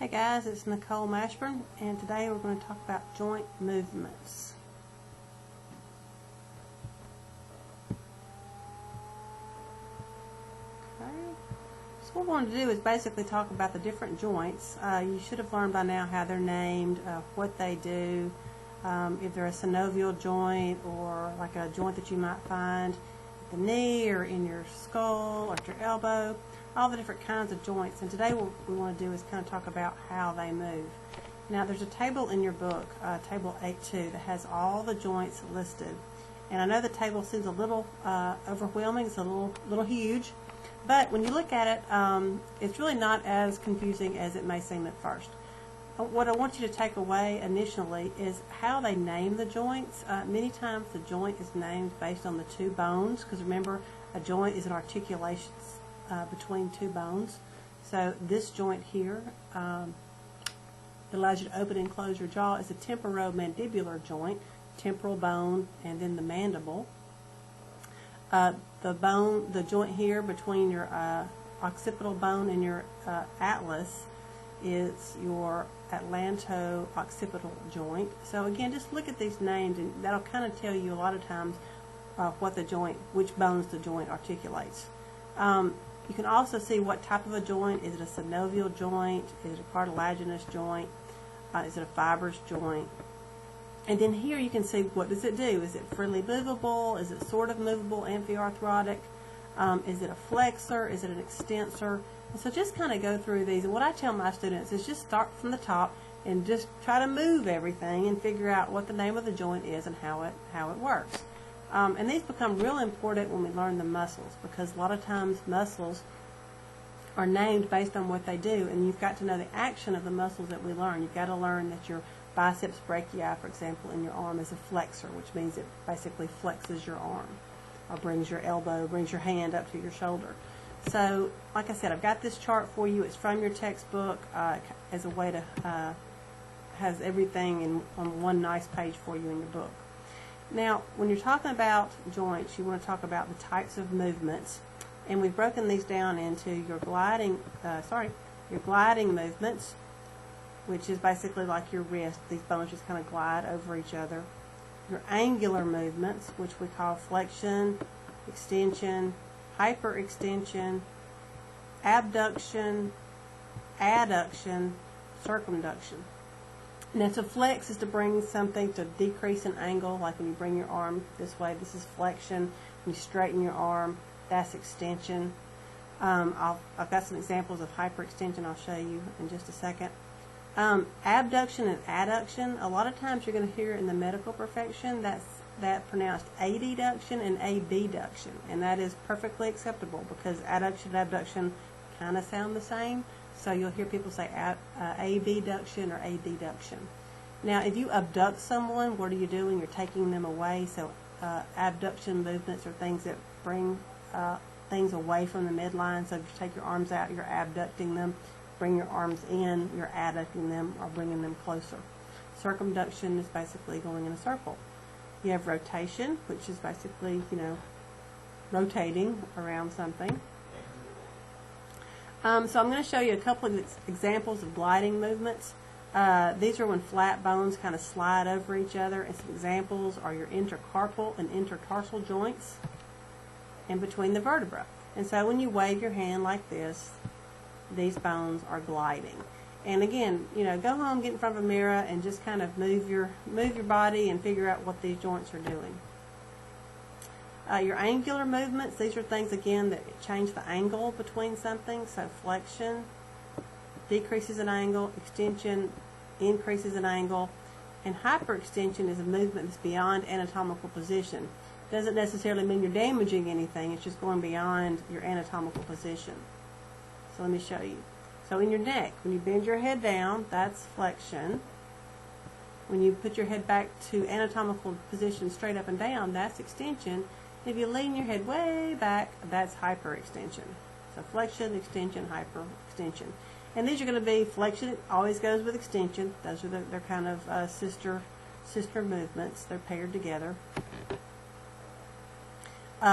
Hey guys, it's Nicole Mashburn, and today we're going to talk about joint movements. Okay, so what we're going to do is basically talk about the different joints. You should have learned by now how they're named, what they do, if they're a synovial joint or like a joint that you might find at the knee or in your skull or at your elbow. All the different kinds of joints, and today what we want to do is kind of talk about how they move. Now there's a table in your book, table 8.2, that has all the joints listed, and I know the table seems a little overwhelming, it's a little huge, but when you look at it, it's really not as confusing as it may seem at first. What I want you to take away initially is how they name the joints. Many times the joint is named based on the two bones, because remember, a joint is an articulation between two bones. So this joint here that allows you to open and close your jaw is a temporomandibular joint, temporal bone, and then the mandible. The joint here between your occipital bone and your atlas is your atlanto-occipital joint. So again, just look at these names, and that'll kind of tell you a lot of times what the joint, which bones the joint articulates. You can also see what type of a joint. Is it a synovial joint? Is it a cartilaginous joint? Is it a fibrous joint? And then here you can see, what does it do? Is it freely movable? Is it sort of movable, amphiarthrotic? Is it a flexor? Is it an extensor? And so just kind of go through these. And what I tell my students is just start from the top and just try to move everything and figure out what the name of the joint is and how it works. And these become real important when we learn the muscles, because a lot of times muscles are named based on what they do, and you've got to know the action of the muscles that we learn. You've got to learn that your biceps brachii, for example, in your arm is a flexor, which means it basically flexes your arm, or brings your elbow, brings your hand up to your shoulder. So, like I said, I've got this chart for you. It's from your textbook as a way to has everything on one nice page for you in your book. Now, when you're talking about joints, you want to talk about the types of movements, and we've broken these down into your gliding movements, which is basically like your wrist. These bones just kind of glide over each other. Your angular movements, which we call flexion, extension, hyperextension, abduction, adduction, circumduction. Now, to flex is to bring something to decrease an angle, like when you bring your arm this way, this is flexion. When you straighten your arm, that's extension. I've got some examples of hyperextension I'll show you in just a second. Abduction and adduction, a lot of times you're going to hear in the medical profession that pronounced adduction and abduction, and that is perfectly acceptable because adduction and abduction kind of sound the same. So you'll hear people say abduction or adduction. Now, if you abduct someone, what are you doing? You're taking them away. So abduction movements are things that bring things away from the midline. So if you take your arms out, you're abducting them. Bring your arms in, you're adducting them or bringing them closer. Circumduction is basically going in a circle. You have rotation, which is basically, rotating around something. So I'm going to show you a couple of examples of gliding movements. These are when flat bones kind of slide over each other, and some examples are your intercarpal and intertarsal joints and between the vertebrae. And so when you wave your hand like this, these bones are gliding. And again, go home, get in front of a mirror, and just kind of move your body and figure out what these joints are doing. Your angular movements, these are things, again, that change the angle between something. So flexion decreases an angle, extension increases an angle, and hyperextension is a movement that's beyond anatomical position. Doesn't necessarily mean you're damaging anything, it's just going beyond your anatomical position. So let me show you. So in your neck, when you bend your head down, that's flexion. When you put your head back to anatomical position straight up and down, that's extension. If you lean your head way back, that's hyperextension. So flexion, extension, hyperextension. And these are going to be flexion, always goes with extension. Those are their kind of sister movements. They're paired together.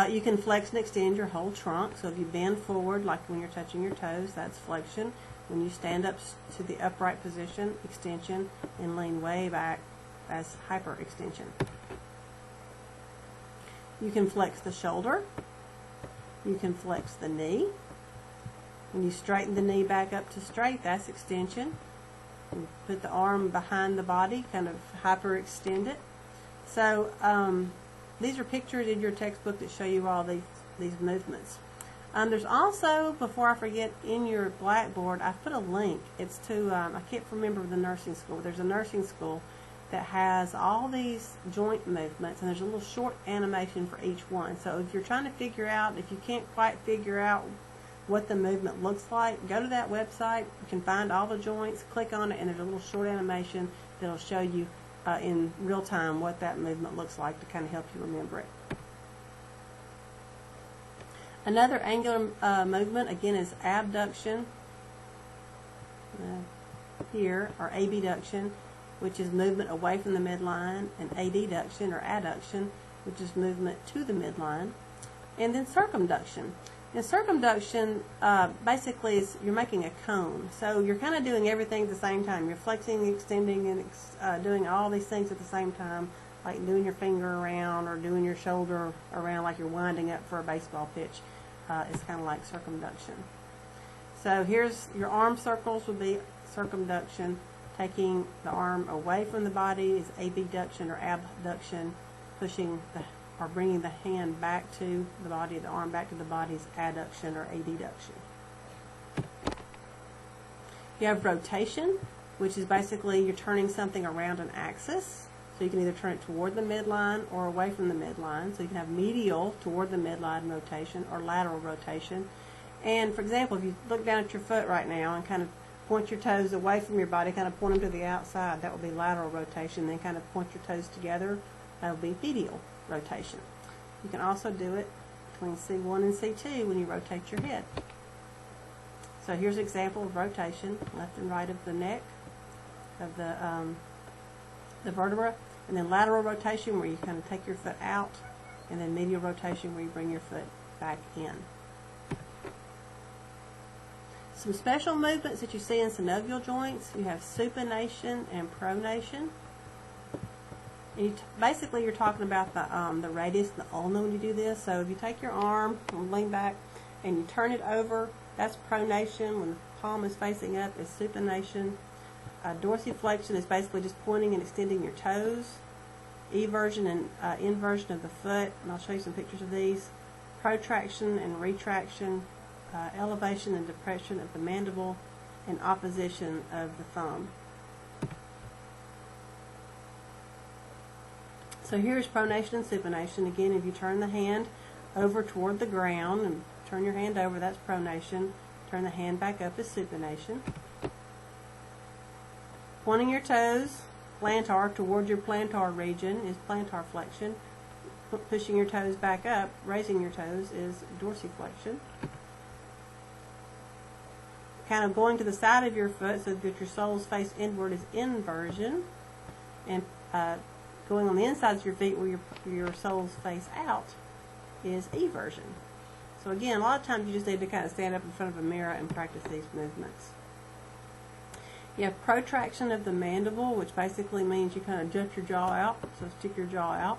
You can flex and extend your whole trunk. So if you bend forward, like when you're touching your toes, that's flexion. When you stand up to the upright position, extension, and lean way back, as hyperextension. You can flex the shoulder. You can flex the knee. When you straighten the knee back up to straight, that's extension. You put the arm behind the body, kind of hyperextend it. So these are pictures in your textbook that show you all these movements. There's also, before I forget, in your blackboard, I put a link. It's to, I can't remember the nursing school. There's a nursing school that has all these joint movements, and there's a little short animation for each one. So if you're trying to figure out, if you can't quite figure out what the movement looks like, go to that website. You can find all the joints, click on it, and there's a little short animation that'll show you in real time what that movement looks like to kind of help you remember it. Another angular movement, again, is abduction here, or abduction, which is movement away from the midline, and adduction or adduction, which is movement to the midline, and then circumduction. And circumduction basically is you're making a cone. So you're kind of doing everything at the same time. You're flexing, extending, and doing all these things at the same time, like doing your finger around or doing your shoulder around like you're winding up for a baseball pitch. It's kind of like circumduction. So here's your arm circles would be circumduction. Taking the arm away from the body is abduction or abduction. Pushing or bringing the hand back to the body, the arm back to the body is adduction or adduction. You have rotation, which is basically you're turning something around an axis. So you can either turn it toward the midline or away from the midline. So you can have medial toward the midline rotation or lateral rotation. And for example, if you look down at your foot right now and kind of point your toes away from your body, kind of point them to the outside, that will be lateral rotation. Then kind of point your toes together, that will be medial rotation. You can also do it between C1 and C2 when you rotate your head. So here's an example of rotation, left and right of the neck, of the vertebra, and then lateral rotation where you kind of take your foot out, and then medial rotation where you bring your foot back in. Some special movements that you see in synovial joints, you have supination and pronation. And basically you're talking about the radius and the ulna when you do this. So if you take your arm and lean back and you turn it over, that's pronation. When the palm is facing up, is supination. Dorsiflexion is basically just pointing and extending your toes. Eversion and inversion of the foot, and I'll show you some pictures of these. Protraction and retraction, elevation and depression of the mandible, and opposition of the thumb. So here's pronation and supination. Again, if you turn the hand over toward the ground and turn your hand over, that's pronation. Turn the hand back up is supination. Pointing your toes, plantar, toward your plantar region is plantar flexion. Pushing your toes back up, raising your toes, is dorsiflexion. Kind of going to the side of your foot so that your soles face inward is inversion. And going on the insides of your feet where your soles face out is eversion. So again, a lot of times you just need to kind of stand up in front of a mirror and practice these movements. You have protraction of the mandible, which basically means you kind of jut your jaw out, so stick your jaw out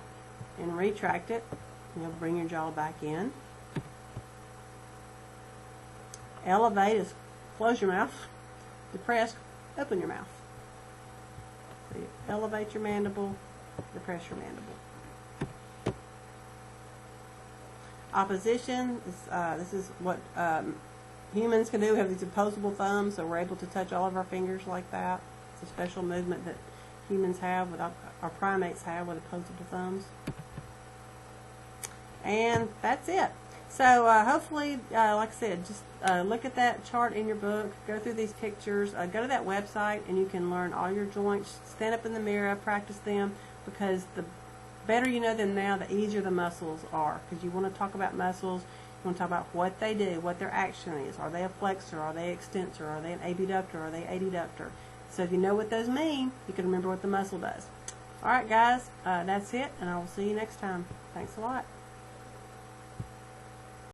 and retract it. You'll bring your jaw back in. Elevate is close your mouth. Depress, open your mouth. So you elevate your mandible, depress your mandible. Opposition is this is what humans can do. We have these opposable thumbs, so we're able to touch all of our fingers like that. It's a special movement that humans have, our primates have with opposable thumbs. And that's it. So hopefully, like I said, just look at that chart in your book, go through these pictures, go to that website, and you can learn all your joints. Stand up in the mirror, practice them, because the better you know them now, the easier the muscles are. Because you want to talk about muscles, you want to talk about what they do, what their action is. Are they a flexor? Are they extensor? Are they an abductor? Are they adductor? So if you know what those mean, you can remember what the muscle does. All right, guys, that's it, and I will see you next time. Thanks a lot.